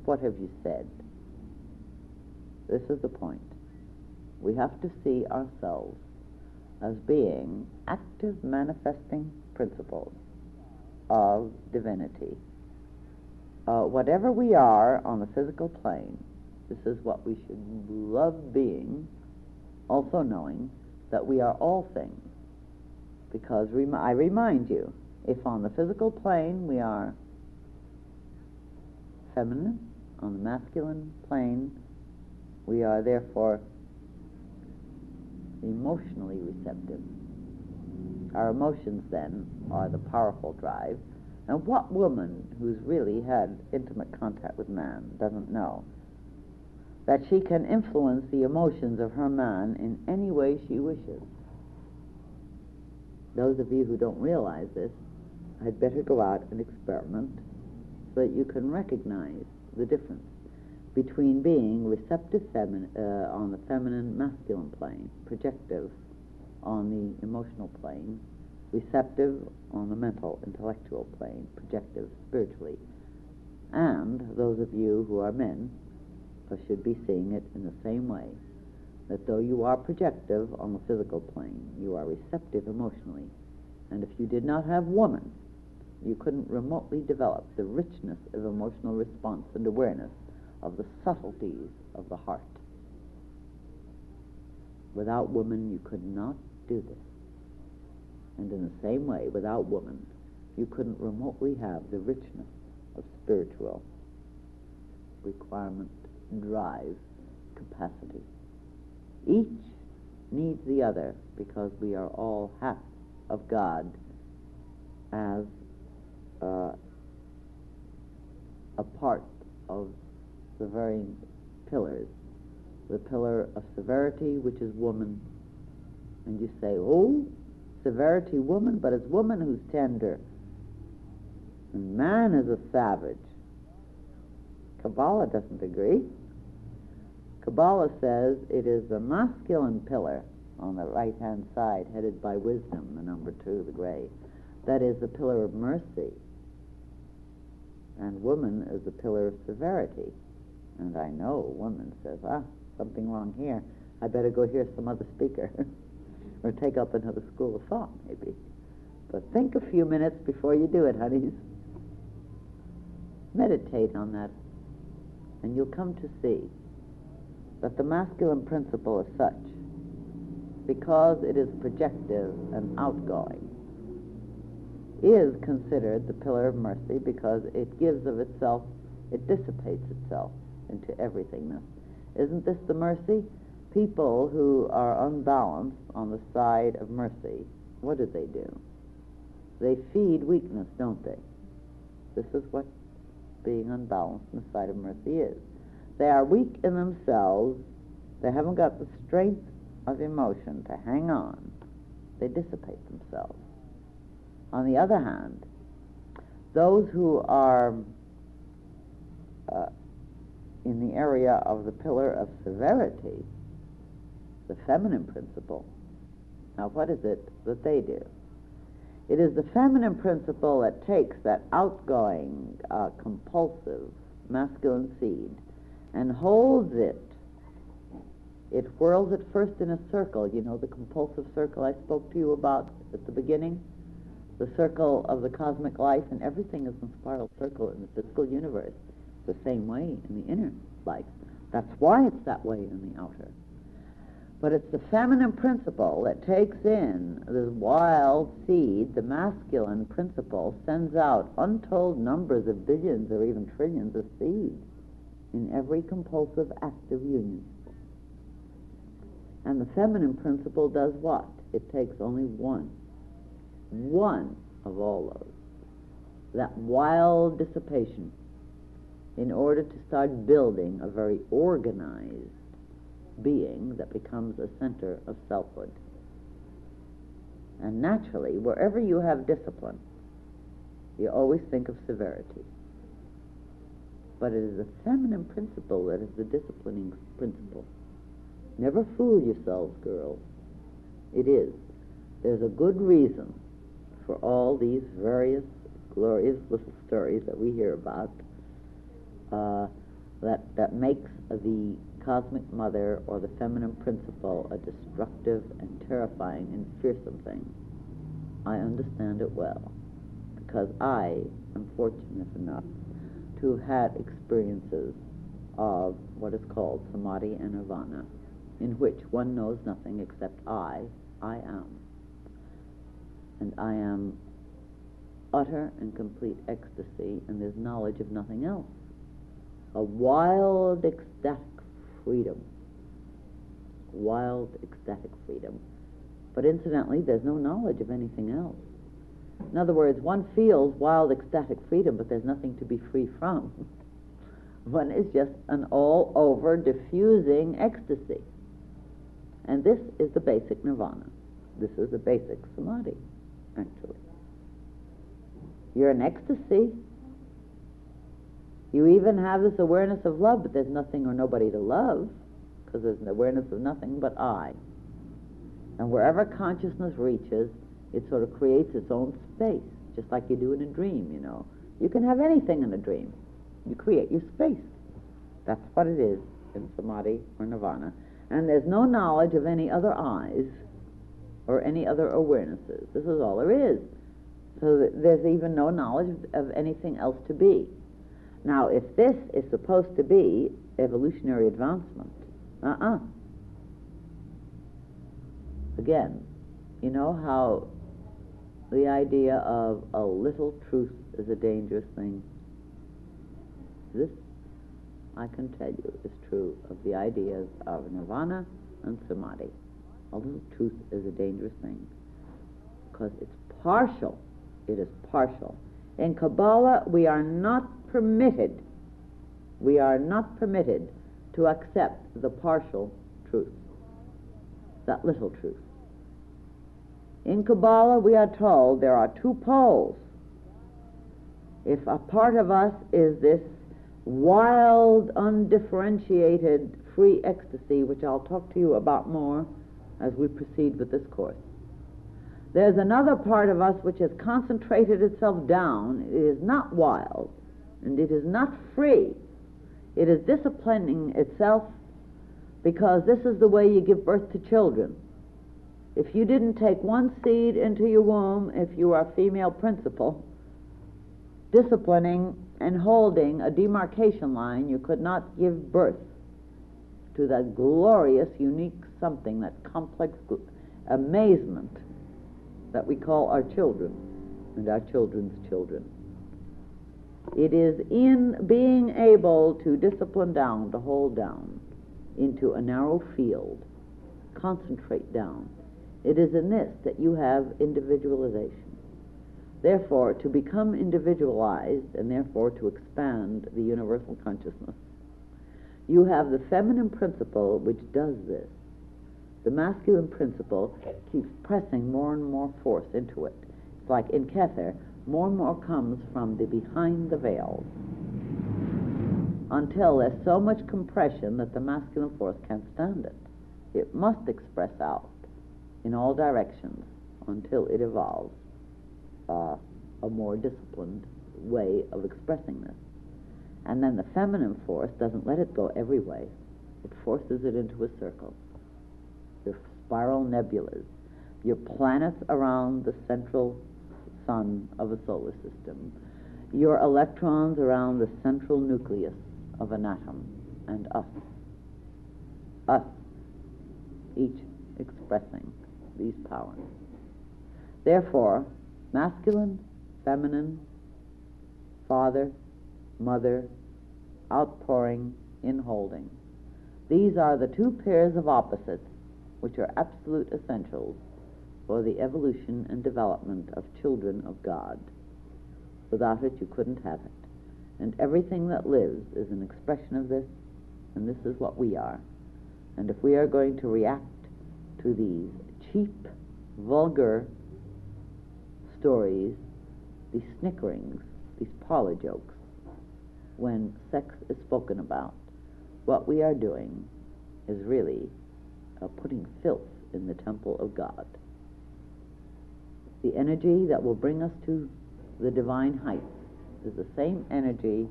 What have you said? This is the point. We have to see ourselves as being active manifesting principles of divinity. Whatever we are on the physical plane, this is what we should love being, also knowing that we are all things. Because I remind you, if on the physical plane we are feminine, on the masculine plane we are therefore emotionally receptive. Our emotions, then, are the powerful drive. And what woman who's really had intimate contact with man doesn't know that she can influence the emotions of her man in any way she wishes? Those of you who don't realize this, I'd better go out and experiment so that you can recognize the difference between being receptive on the feminine masculine plane, projective on the emotional plane, receptive on the mental intellectual plane, projective spiritually. And those of you who are men should be seeing it in the same way, that though you are projective on the physical plane, you are receptive emotionally. And if you did not have woman, you couldn't remotely develop the richness of emotional response and awareness of the subtleties of the heart. Without woman, you could not do this. And in the same way, without woman, you couldn't remotely have the richness of spiritual requirement, drive, capacity. Each needs the other because we are all half of God as a part of the varying pillars. The pillar of severity, which is woman. And you say, oh, severity, woman, but it's woman who's tender. And man is a savage. Kabbalah doesn't agree. Kabbalah says it is the masculine pillar on the right-hand side, headed by wisdom, the number 2, the gray. That is the pillar of mercy. And woman is the pillar of severity. And I know a woman says, something wrong here. I better go hear some other speaker. Or take up another school of thought, maybe. But think a few minutes before you do it, honeys. Meditate on that, and you'll come to see that the masculine principle is such, because it is projective and outgoing, is considered the pillar of mercy because it gives of itself, it dissipates itself into everythingness. Isn't this the mercy? People who are unbalanced on the side of mercy, what do? They feed weakness, don't they? This is what being unbalanced on the side of mercy is. They are weak in themselves. They haven't got the strength of emotion to hang on. They dissipate themselves. On the other hand, those who are in the area of the pillar of severity, the feminine principle. Now, what is it that they do? It is the feminine principle that takes that outgoing, compulsive masculine seed and holds it. It whirls it first in a circle. You know the compulsive circle I spoke to you about at the beginning? The circle of the cosmic life, and everything is a spiral circle in the physical universe. The same way in the inner life. That's why it's that way in the outer. But it's the feminine principle that takes in this wild seed. The masculine principle sends out untold numbers of billions or even trillions of seeds in every compulsive act of union. And the feminine principle does what? It takes only one of all those, that wild dissipation, in order to start building a very organized being that becomes a center of selfhood. And naturally, wherever you have discipline, you always think of severity. But it is the feminine principle that is the disciplining principle. Never fool yourselves, girls. It is. There's a good reason for all these various glorious little stories that we hear about that makes the cosmic mother or the feminine principle a destructive and terrifying and fearsome thing. I understand it well, because I am fortunate enough to have had experiences of what is called samadhi and nirvana, in which one knows nothing except I am. And I am utter and complete ecstasy, and there's knowledge of nothing else. A wild, ecstatic freedom, wild, ecstatic freedom. But incidentally, there's no knowledge of anything else. In other words, one feels wild, ecstatic freedom, but there's nothing to be free from. One is just an all-over diffusing ecstasy. And this is the basic nirvana. This is the basic samadhi, actually. You're in ecstasy. You even have this awareness of love, but there's nothing or nobody to love, because there's an awareness of nothing but I. And wherever consciousness reaches, it sort of creates its own space, just like you do in a dream, you know. You can have anything in a dream. You create your space. That's what it is in samadhi or nirvana. And there's no knowledge of any other eyes or any other awarenesses. This is all there is. So that there's even no knowledge of anything else to be. Now, if this is supposed to be evolutionary advancement, Again, you know how the idea of a little truth is a dangerous thing? This, I can tell you, is true of the ideas of nirvana and samadhi. A little truth is a dangerous thing because it's partial. It is partial. In Kabbalah, we are not permitted to accept the partial truth, that little truth. In Kabbalah, we are told there are two poles. If a part of us is this wild, undifferentiated, free ecstasy, which I'll talk to you about more as we proceed with this course, there's another part of us which has concentrated itself down. It is not wild, and it is not free. It is disciplining itself because this is the way you give birth to children. If you didn't take one seed into your womb, if you are a female principal, disciplining and holding a demarcation line, you could not give birth to that glorious, unique something, that complex amazement that we call our children and our children's children. It is in being able to discipline down, to hold down into a narrow field, concentrate down. It is in this that you have individualization. Therefore, to become individualized and therefore to expand the universal consciousness, you have the feminine principle which does this. The masculine principle keeps pressing more and more force into it. It's like in Kether, more and more comes from the behind the veils until there's so much compression that the masculine force can't stand it. It must express out in all directions until it evolves a more disciplined way of expressing this. And then the feminine force doesn't let it go every way. It forces it into a circle. Your spiral nebulas, your planets around the central sun of a solar system, your electrons around the central nucleus of an atom, and us, each expressing these powers. Therefore, masculine, feminine, father, mother, outpouring, inholding. These are the two pairs of opposites which are absolute essentials for the evolution and development of children of God. Without it, you couldn't have it. And everything that lives is an expression of this, and this is what we are. And if we are going to react to these cheap, vulgar stories, these snickerings, these parlor jokes, when sex is spoken about, what we are doing is really putting filth in the temple of God. The energy that will bring us to the divine heights is the same energy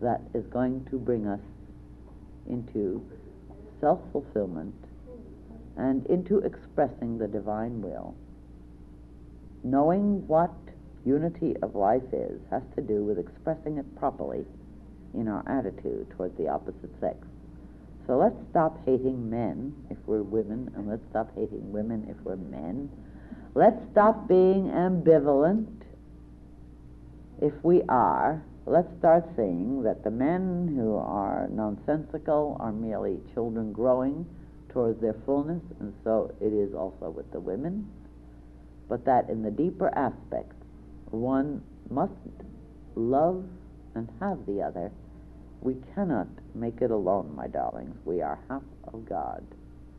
that is going to bring us into self-fulfillment and into expressing the divine will. Knowing what unity of life is has to do with expressing it properly in our attitude towards the opposite sex. So let's stop hating men if we're women, and let's stop hating women if we're men. Let's stop being ambivalent if we are. Let's start seeing that the men who are nonsensical are merely children growing towards their fullness, and so it is also with the women, but that in the deeper aspects, one must love and have the other. We cannot make it alone, my darlings. We are half of God,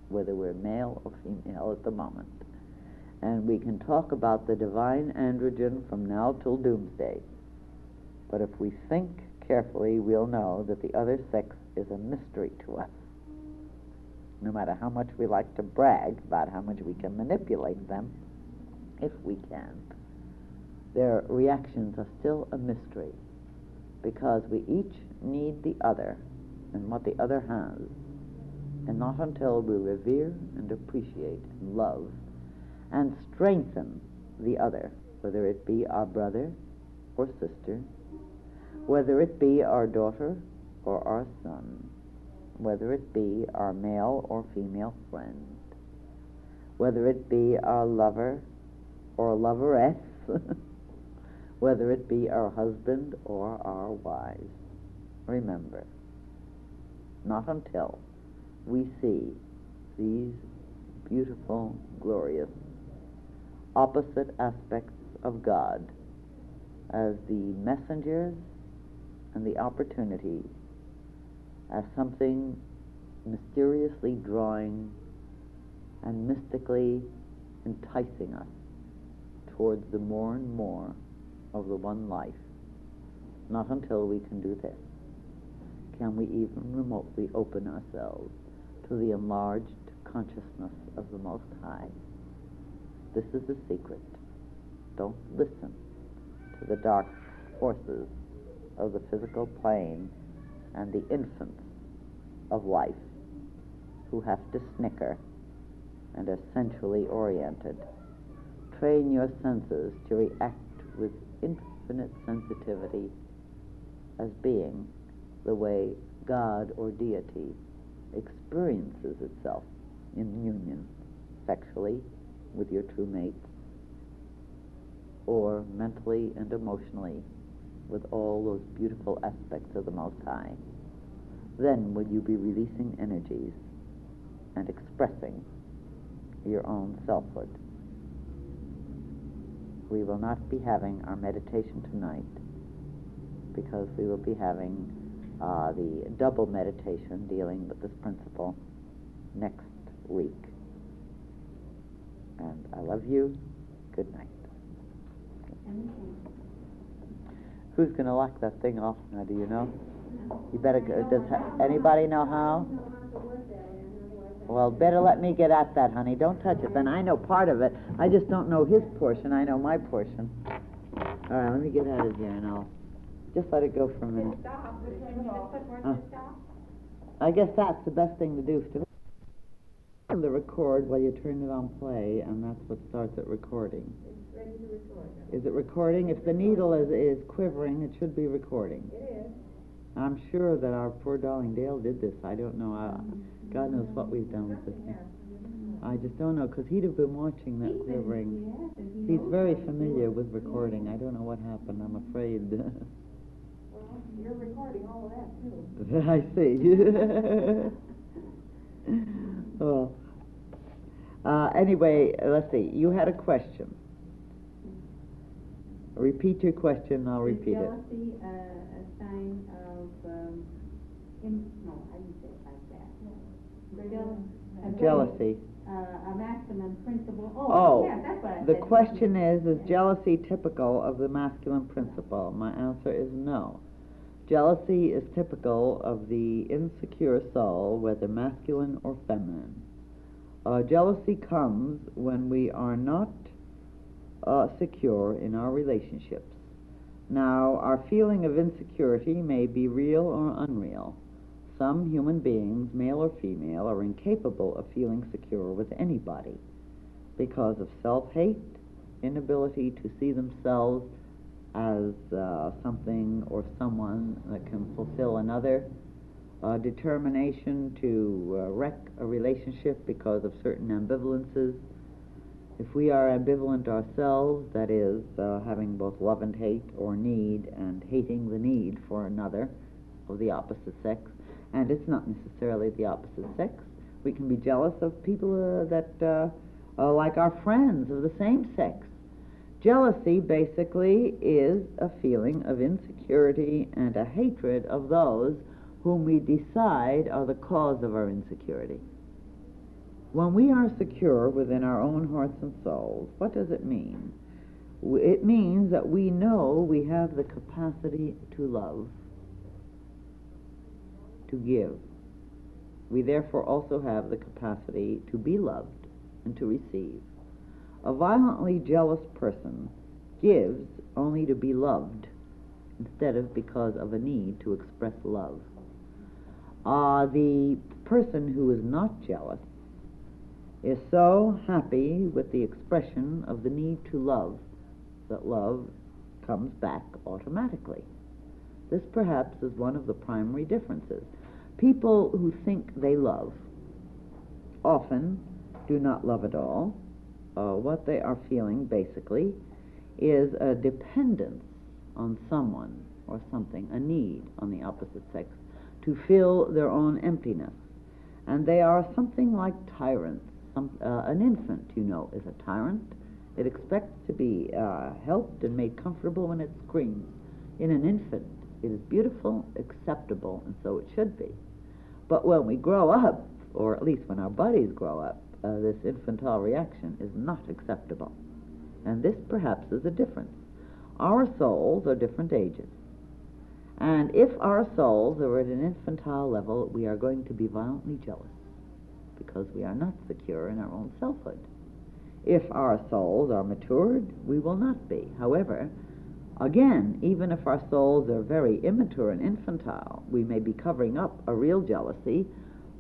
whether we're male or female at the moment. And we can talk about the divine androgen from now till doomsday. But if we think carefully, we'll know that the other sex is a mystery to us. No matter how much we like to brag about how much we can manipulate them, if we can, their reactions are still a mystery, because we each need the other and what the other has, and not until we revere and appreciate and love and strengthen the other, whether it be our brother or sister, whether it be our daughter or our son, whether it be our male or female friend, whether it be our lover or loveress, whether it be our husband or our wives. Remember, not until we see these beautiful, glorious, opposite aspects of God as the messengers and the opportunities, as something mysteriously drawing and mystically enticing us towards the more and more of the one life. Not until we can do this can we even remotely open ourselves to the enlarged consciousness of the Most High. This is the secret. Don't listen to the dark forces of the physical plane and the infants of life who have to snicker and are sensually oriented. Train your senses to react with infinite sensitivity as being the way God or deity experiences itself in union, sexually with your true mate, or mentally and emotionally with all those beautiful aspects of the Most High. Then will you be releasing energies and expressing your own selfhood. We will not be having our meditation tonight because we will be having the double meditation dealing with this principle next week. And I love you. Good night. Who's going to lock that thing off now, do you know? You better go. Does anybody know how? Well, better let me get at that, honey. Don't touch it. Then I know part of it. I just don't know his portion. I know my portion. All right, let me get at it here, and I'll just let it go for a minute. I guess that's the best thing to do. The record while you turn it on play, and that's what starts it recording. It's ready to record. Is it recording? If the needle is quivering, it should be recording. It is. I'm sure that our poor darling Dale did this. I don't know. God knows what we've done with this thing. I just don't know, because he'd have been watching that quivering. He's very familiar with recording. I don't know what happened, I'm afraid. Well, you're recording all of that, too. I see. Oh. Anyway, let's see. You had a question. Repeat your question, I'll repeat it. Jealousy a sign of, no, I didn't say it like that. Jealousy. A masculine principle. Oh, yeah, that's what I said. the question is jealousy typical of the masculine principle? My answer is no. Jealousy is typical of the insecure soul, whether masculine or feminine. Jealousy comes when we are not secure in our relationships. Now, our feeling of insecurity may be real or unreal. Some human beings, male or female, are incapable of feeling secure with anybody because of self-hate, inability to see themselves as something or someone that can fulfill another, determination to wreck a relationship because of certain ambivalences. If we are ambivalent ourselves, that is, having both love and hate, or need and hating the need for another of the opposite sex, and it's not necessarily the opposite sex, We can be jealous of people that are like our friends of the same sex. Jealousy basically is a feeling of insecurity and a hatred of those whom we decide are the cause of our insecurity. When we are secure within our own hearts and souls, what does it mean? It means that we know we have the capacity to love, to give. We therefore also have the capacity to be loved and to receive. A violently jealous person gives only to be loved instead of because of a need to express love. The person who is not jealous is so happy with the expression of the need to love that love comes back automatically. This perhaps is one of the primary differences. People who think they love often do not love at all. What they are feeling basically is a dependence on someone or something, a need on the opposite sex to fill their own emptiness. And they are something like tyrants. An infant, you know, is a tyrant. It expects to be helped and made comfortable when it screams. In an infant, it is beautiful, acceptable, and so it should be. But when we grow up, or at least when our bodies grow up, this infantile reaction is not acceptable. And this perhaps is a difference. Our souls are different ages. And if our souls are at an infantile level, we are going to be violently jealous because we are not secure in our own selfhood. If our souls are matured, we will not be. However, again, even if our souls are very immature and infantile, we may be covering up a real jealousy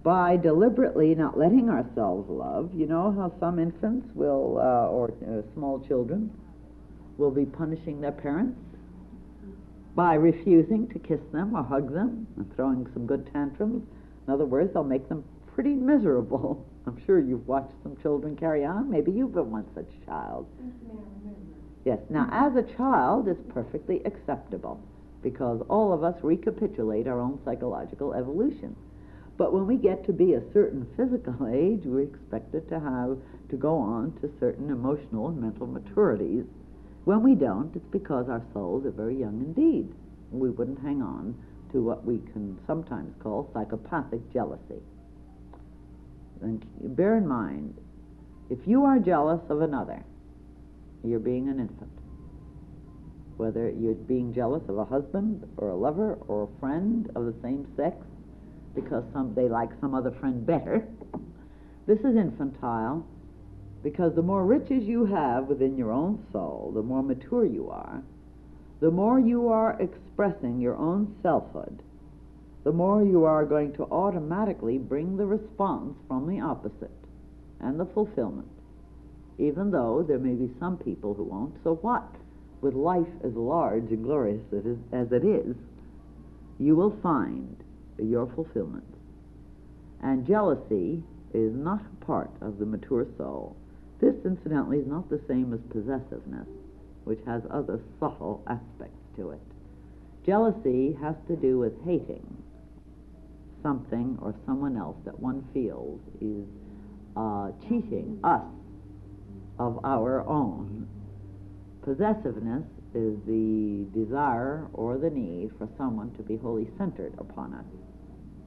by deliberately not letting ourselves love. You know how some infants will, or small children, will be punishing their parents by refusing to kiss them or hug them and throwing some good tantrums. In other words, they'll make them pretty miserable. I'm sure you've watched some children carry on. Maybe you've been one such child. Yes. Now, as a child, it's perfectly acceptable because all of us recapitulate our own psychological evolution. But when we get to be a certain physical age, we're expected to go on to certain emotional and mental maturities. When we don't, it's because our souls are very young indeed. We wouldn't hang on to what we can sometimes call psychopathic jealousy. And bear in mind, if you are jealous of another, you're being an infant. Whether you're being jealous of a husband or a lover or a friend of the same sex because they like some other friend better, this is infantile, because the more riches you have within your own soul, the more mature you are, the more you are expressing your own selfhood, the more you are going to automatically bring the response from the opposite and the fulfillment, even though there may be some people who won't. So what? With life as large and glorious as it is, you will find your fulfillment. And jealousy is not a part of the mature soul. This, incidentally, is not the same as possessiveness, which has other subtle aspects to it. Jealousy has to do with hating something or someone else that one feels is cheating us of our own. Possessiveness is the desire or the need for someone to be wholly centered upon us.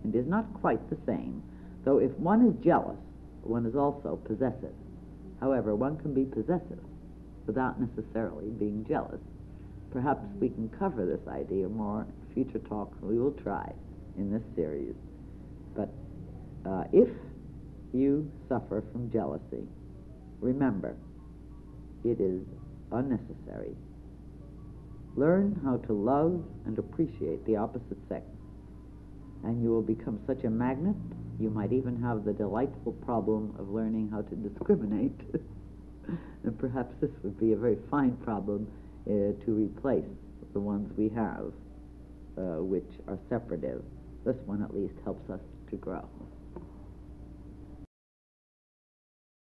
It is not quite the same, though if one is jealous, one is also possessive. However, one can be possessive without necessarily being jealous. Perhaps we can cover this idea more in future talks. We will try in this series. But if you suffer from jealousy, remember, it is unnecessary. Learn how to love and appreciate the opposite sex, and you will become such a magnet, you might even have the delightful problem of learning how to discriminate. And perhaps this would be a very fine problem to replace the ones we have, which are separative. This one at least helps us to grow.